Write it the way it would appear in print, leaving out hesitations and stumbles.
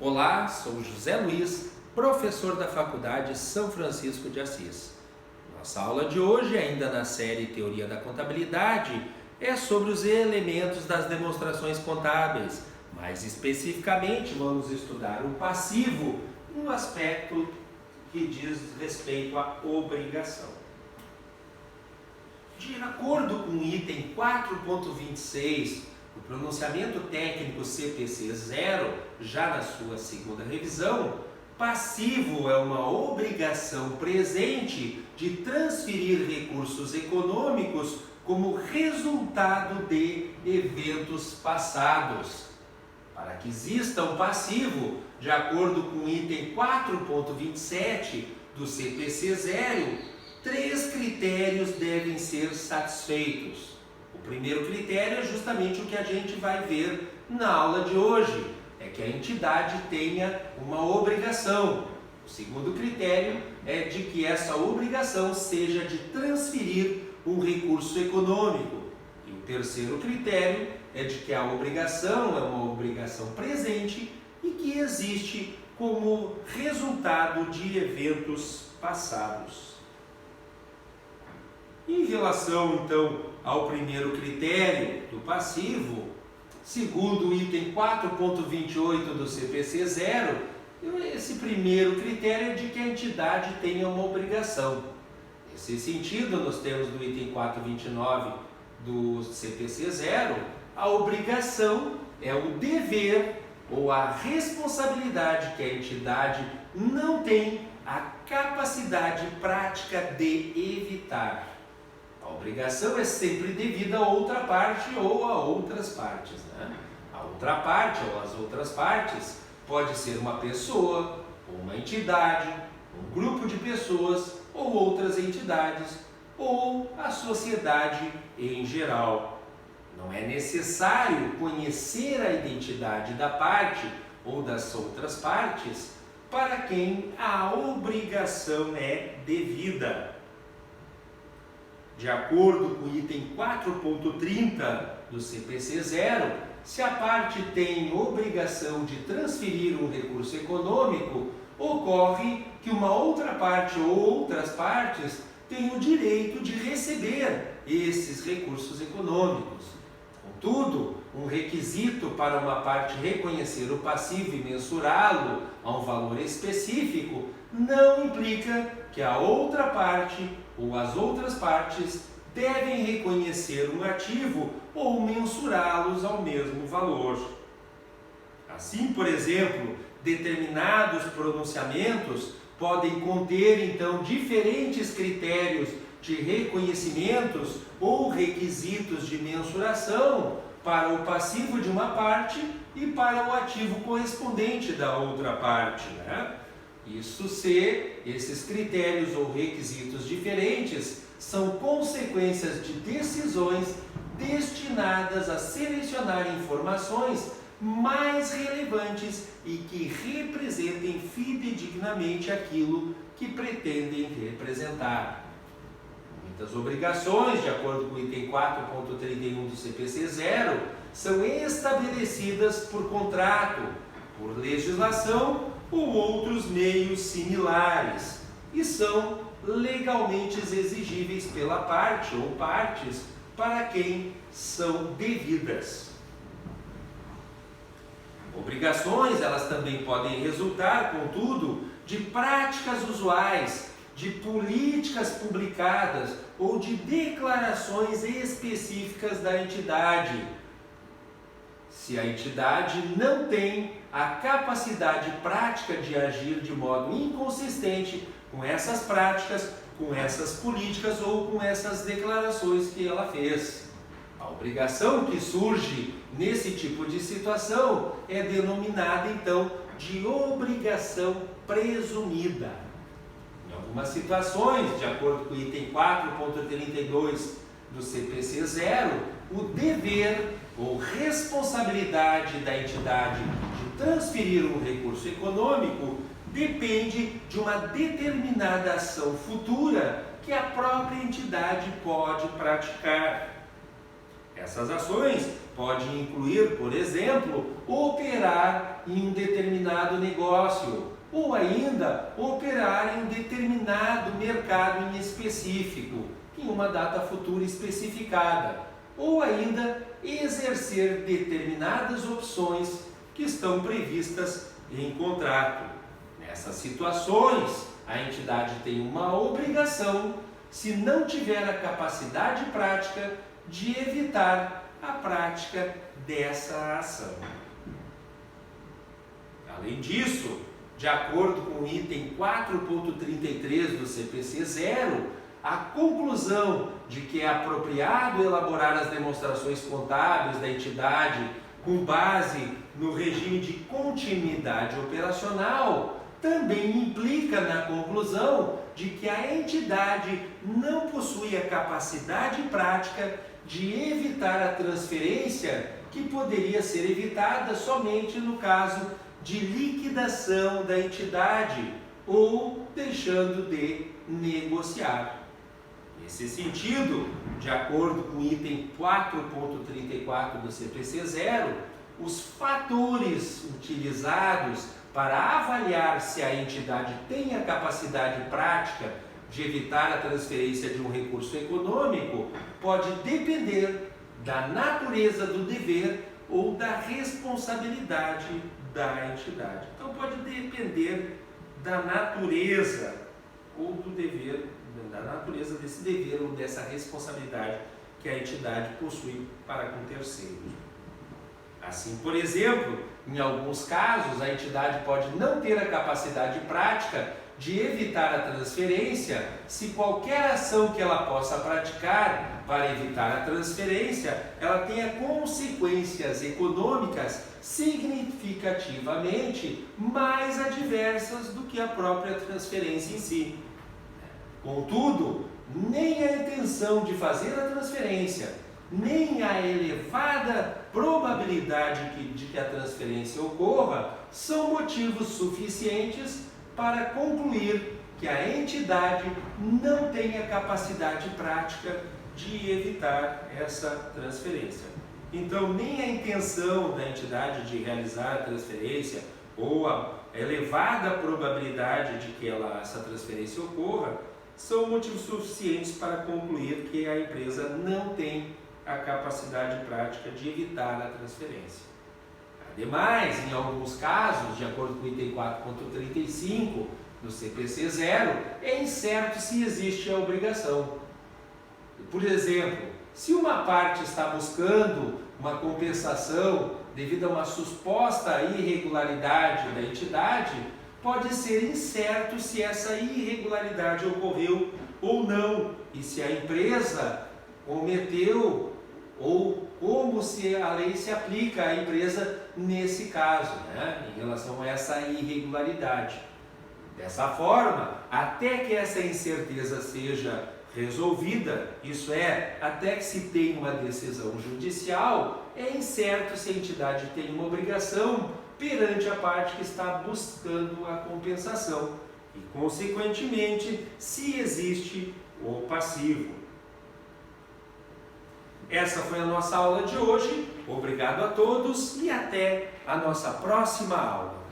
Olá, sou José Luiz, professor da Faculdade São Francisco de Assis. Nossa aula de hoje, ainda na série Teoria da Contabilidade, é sobre os elementos das demonstrações contábeis. Mais especificamente, vamos estudar o passivo no aspecto que diz respeito à obrigação. De acordo com o item 4.26, o pronunciamento técnico CPC 0, já na sua segunda revisão, passivo é uma obrigação presente de transferir recursos econômicos como resultado de eventos passados. Para que exista um passivo, de acordo com o item 4.27 do CPC 0, 3 critérios devem ser satisfeitos. O primeiro critério é justamente o que a gente vai ver na aula de hoje, é que a entidade tenha uma obrigação. O segundo critério é de que essa obrigação seja de transferir um recurso econômico. E o terceiro critério é de que a obrigação é uma obrigação presente e que existe como resultado de eventos passados. Em relação, então, ao primeiro critério do passivo, segundo o item 4.28 do CPC 0, esse primeiro critério é de que a entidade tenha uma obrigação. Nesse sentido, nos termos do item 4.29 do CPC 0, a obrigação é o dever ou a responsabilidade que a entidade não tem a capacidade prática de evitar. A obrigação é sempre devida a outra parte ou a outras partes, né? A outra parte ou as outras partes pode ser uma pessoa, ou uma entidade, um grupo de pessoas, ou outras entidades, ou a sociedade em geral. Não é necessário conhecer a identidade da parte ou das outras partes para quem a obrigação é devida. De acordo com o item 4.30 do CPC 0, se a parte tem obrigação de transferir um recurso econômico, ocorre que uma outra parte ou outras partes têm o direito de receber esses recursos econômicos. Contudo, um requisito para uma parte reconhecer o passivo e mensurá-lo a um valor específico não implica que a outra parte ou as outras partes devem reconhecer um ativo ou mensurá-los ao mesmo valor. Assim, por exemplo, determinados pronunciamentos podem conter, então, diferentes critérios de reconhecimentos ou requisitos de mensuração para o passivo de uma parte e para o ativo correspondente da outra parte, né? Isso se esses critérios ou requisitos diferentes são consequências de decisões destinadas a selecionar informações mais relevantes e que representem fidedignamente aquilo que pretendem representar. Muitas obrigações, de acordo com o item 4.31 do CPC 0, são estabelecidas por contrato, por legislação ou outros meios similares e são legalmente exigíveis pela parte ou partes para quem são devidas. Obrigações, elas também podem resultar, contudo, de práticas usuais, de políticas publicadas ou de declarações específicas da entidade. Se a entidade não tem a capacidade prática de agir de modo inconsistente com essas práticas, com essas políticas ou com essas declarações que ela fez. A obrigação que surge nesse tipo de situação é denominada, então, de obrigação presumida. Em algumas situações, de acordo com o item 4.32 do CPC 0, o dever ou responsabilidade da entidade de transferir um recurso econômico depende de uma determinada ação futura que a própria entidade pode praticar. Essas ações podem incluir, por exemplo, operar em um determinado negócio ou ainda operar em um determinado mercado em específico, em uma data futura especificada, ou ainda exercer determinadas opções que estão previstas em contrato. Nessas situações, a entidade tem uma obrigação, se não tiver a capacidade prática, de evitar a prática dessa ação. Além disso, de acordo com o item 4.33 do CPC 0, a conclusão de que é apropriado elaborar as demonstrações contábeis da entidade com base no regime de continuidade operacional também implica na conclusão de que a entidade não possui a capacidade prática de evitar a transferência que poderia ser evitada somente no caso de liquidação da entidade ou deixando de negociar. Nesse sentido, de acordo com o item 4.34 do CPC 0, os fatores utilizados para avaliar se a entidade tem a capacidade prática de evitar a transferência de um recurso econômico pode depender da natureza do dever ou da responsabilidade da entidade. Então pode depender da natureza ou do dever, da natureza desse dever ou dessa responsabilidade que a entidade possui para com terceiros. Assim, por exemplo, em alguns casos, a entidade pode não ter a capacidade prática de evitar a transferência se qualquer ação que ela possa praticar para evitar a transferência, ela tenha consequências econômicas significativamente mais adversas do que a própria transferência em si. Contudo, nem a intenção de fazer a transferência, nem a elevada probabilidade de que a transferência ocorra são motivos suficientes para concluir que a entidade não tem a capacidade prática de evitar essa transferência. Então, nem a intenção da entidade de realizar a transferência ou a elevada probabilidade de que essa transferência ocorra são motivos suficientes para concluir que a empresa não tem a capacidade prática de evitar a transferência. Ademais, em alguns casos, de acordo com o item 4.35 do CPC 0, é incerto se existe a obrigação. Por exemplo, se uma parte está buscando uma compensação devido a uma suposta irregularidade da entidade, pode ser incerto se essa irregularidade ocorreu ou não, e se a empresa cometeu ou como se a lei se aplica à empresa nesse caso, em relação a essa irregularidade. Dessa forma, até que essa incerteza seja resolvida, isso é, até que se tenha uma decisão judicial, é incerto se a entidade tem uma obrigação perante a parte que está buscando a compensação e, consequentemente, se existe o passivo. Essa foi a nossa aula de hoje. Obrigado a todos e até a nossa próxima aula.